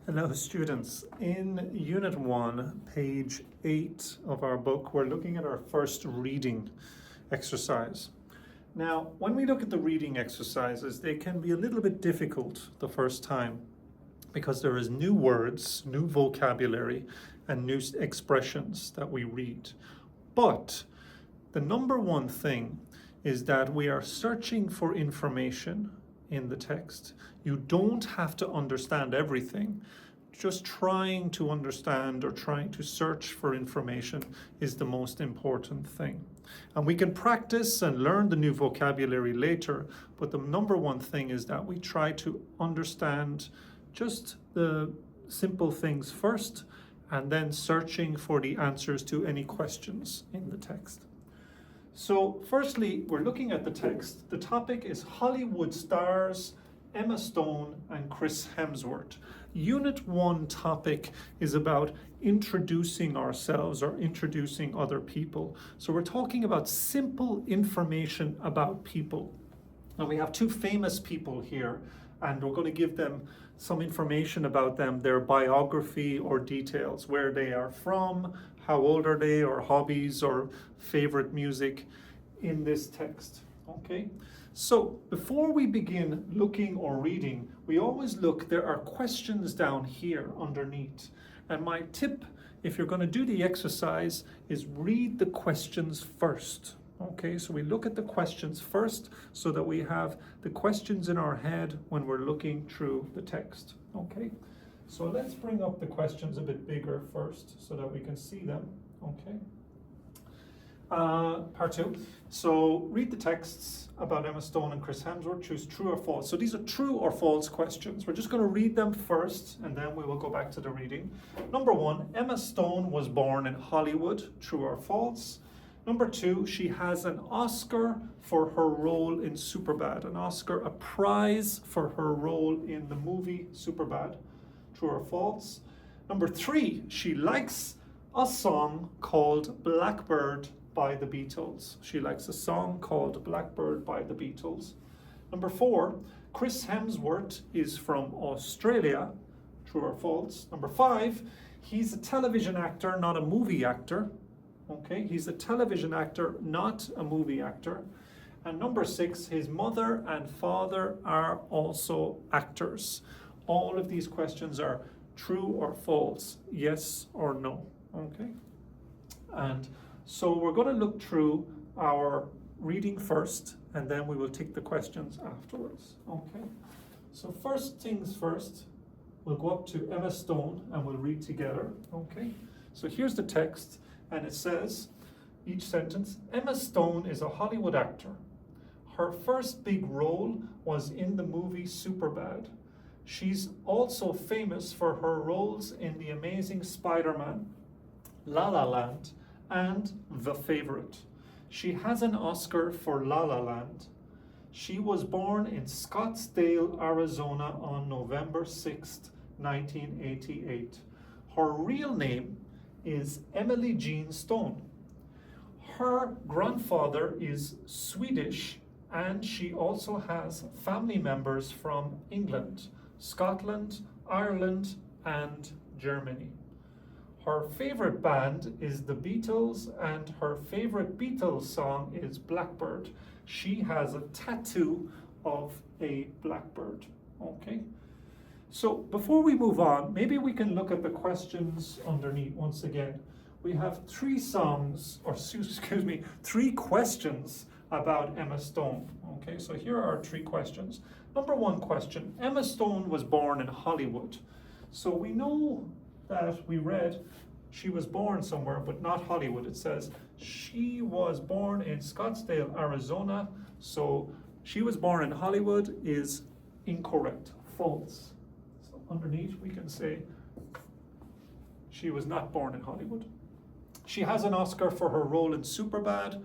Hello students, in Unit 1, page 8 of our book, we're looking at our first reading exercise. Now, when we look at the reading exercises, they can be a little bit difficult the first time because there is new words, new vocabulary, and new expressions that we read. But the number one thing is that we are searching for information in the text. You don't have to understand everything. Just trying to understand or trying to search for information is the most important thing. And we can practice and learn the new vocabulary later, but the number one thing is that we try to understand just the simple things first and then searching for the answers to any questions in the text. So firstly, we're looking at the text. The topic is Hollywood stars Emma Stone and Chris Hemsworth. Unit 1 topic is about introducing ourselves or introducing other people. So we're talking about simple information about people. And we have two famous people here, and we're going to give them some information about them, their biography or details, where they are from, how old are they, or hobbies or favorite music in this text. Okay, so before we begin looking or reading, we always look, there are questions down here underneath. And my tip, if you're going to do the exercise, is read the questions first. Okay, so we look at the questions first so that we have the questions in our head when we're looking through the text. Okay, so let's bring up the questions a bit bigger first so that we can see them. Okay. Part 2. So read the texts about Emma Stone and Chris Hemsworth, choose true or false. So these are true or false questions. We're just going to read them first and then we will go back to the reading. Number 1, Emma Stone was born in Hollywood, true or false. Number 2, she has an Oscar for her role in Superbad. An Oscar, a prize for her role in the movie Superbad. True or false? Number 3, she likes a song called Blackbird by the Beatles. She likes a song called Blackbird by the Beatles. Number 4, Chris Hemsworth is from Australia. True or false? Number 5, he's a television actor, not a movie actor. Okay, he's a television actor, not a movie actor. And number 6, his mother and father are also actors. All of these questions are true or false, yes or no. Okay, and so we're going to look through our reading first and then we will take the questions afterwards. Okay, so first things first, we'll go up to Emma Stone and we'll read together. Okay, so here's the text. And it says, each sentence, Emma Stone is a Hollywood actor. Her first big role was in the movie Superbad. She's also famous for her roles in The Amazing Spider-Man, La La Land, and The Favorite. She has an Oscar for La La Land. She was born in Scottsdale, Arizona on November 6th, 1988. Her real name is Emily Jean Stone. Her grandfather is Swedish and she also has family members from England, Scotland, Ireland, and Germany. Her favorite band is the Beatles and her favorite Beatles song is Blackbird. She has a tattoo of a blackbird. Okay. So before we move on, maybe we can look at the questions underneath once again. We have 3 songs, or excuse me, 3 questions about Emma Stone. Okay, so here are our 3 questions. Number 1 question, Emma Stone was born in Hollywood. So we know that we read she was born somewhere, but not Hollywood. It says she was born in Scottsdale, Arizona. So she was born in Hollywood is incorrect, false. Underneath, we can say she was not born in Hollywood. She has an Oscar for her role in Superbad.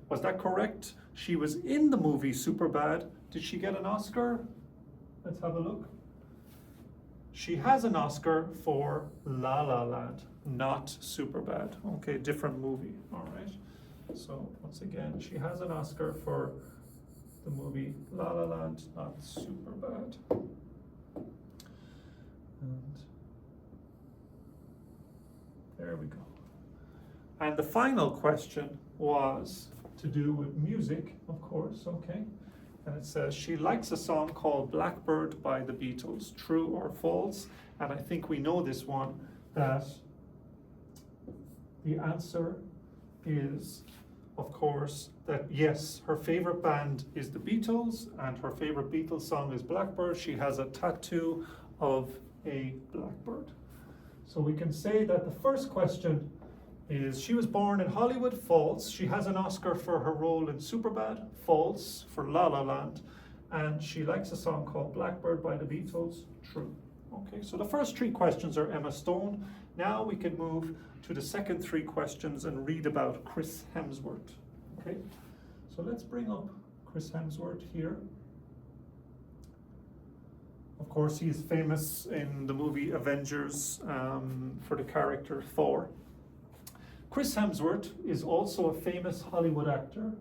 Was that correct? She was in the movie Superbad. Did she get an Oscar? Let's have a look. She has an Oscar for La La Land, not Superbad. Okay, different movie. All right. So once again, she has an Oscar for the movie La La Land, not Superbad. And There we go. And the final question was to do with music, of course, okay? And it says, she likes a song called Blackbird by the Beatles, true or false? And I think we know this one, that the answer is, of course, that yes, her favorite band is the Beatles, and her favorite Beatles song is Blackbird. She has a tattoo of a blackbird. So we can say that the first question is, she was born in Hollywood, false. She has an Oscar for her role in Superbad, false, for La La Land. And she likes a song called Blackbird by the Beatles, true. Okay, so the first three questions are Emma Stone. Now we can move to the second three questions and read about Chris Hemsworth. Okay, so let's bring up Chris Hemsworth here. Of course, he is famous in the movie Avengers for the character Thor. Chris Hemsworth is also a famous Hollywood actor.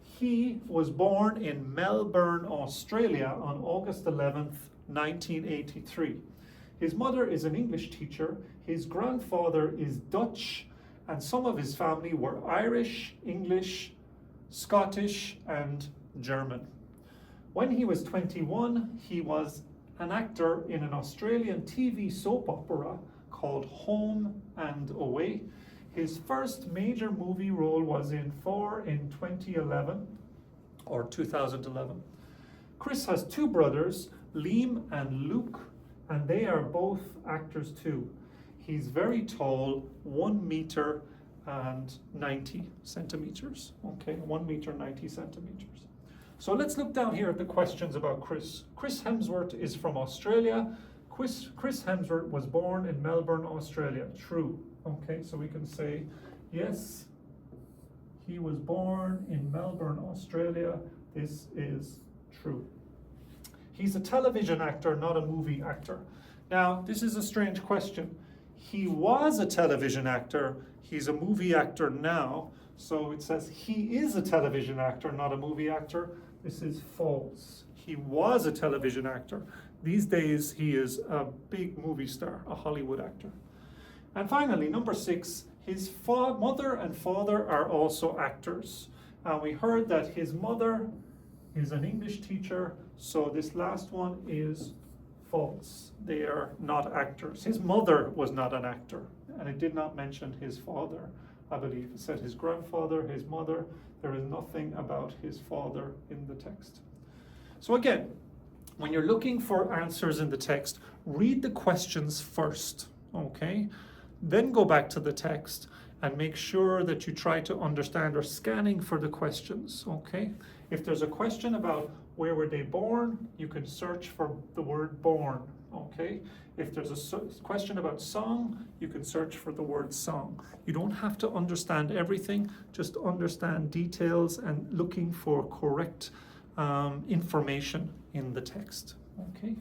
He was born in Melbourne, Australia on August 11th, 1983. His mother is an English teacher, his grandfather is Dutch, and some of his family were Irish, English, Scottish, and German. When he was 21, he was an actor in an Australian TV soap opera called Home and Away. His first major movie role was in 4 in 2011 or 2011. Chris has two brothers, Liam and Luke, and they are both actors too. He's very tall, 1 meter and 90 centimeters. Okay, 1 meter, 90 centimeters. So let's look down here at the questions about Chris. Chris Hemsworth is from Australia. Chris Hemsworth was born in Melbourne, Australia. True. Okay, so we can say, yes, he was born in Melbourne, Australia. This is true. He's a television actor, not a movie actor. Now, this is a strange question. He was a television actor. He's a movie actor now. So it says he is a television actor, not a movie actor. This is false. He was a television actor. These days, he is a big movie star, a Hollywood actor. And finally, number 6, his mother and father are also actors. We heard that his mother is an English teacher, so this last one is false. They are not actors. His mother was not an actor, and it did not mention his father. I believe it said his grandfather, his mother. There is nothing about his father in the text. So again, when you're looking for answers in the text, read the questions first, okay? Then go back to the text and make sure that you try to understand or scanning for the questions, okay? If there's a question about where were they born, you can search for the word born, okay? If there's a question about song, you can search for the word song. You don't have to understand everything, just understand details and looking for correct information in the text, okay?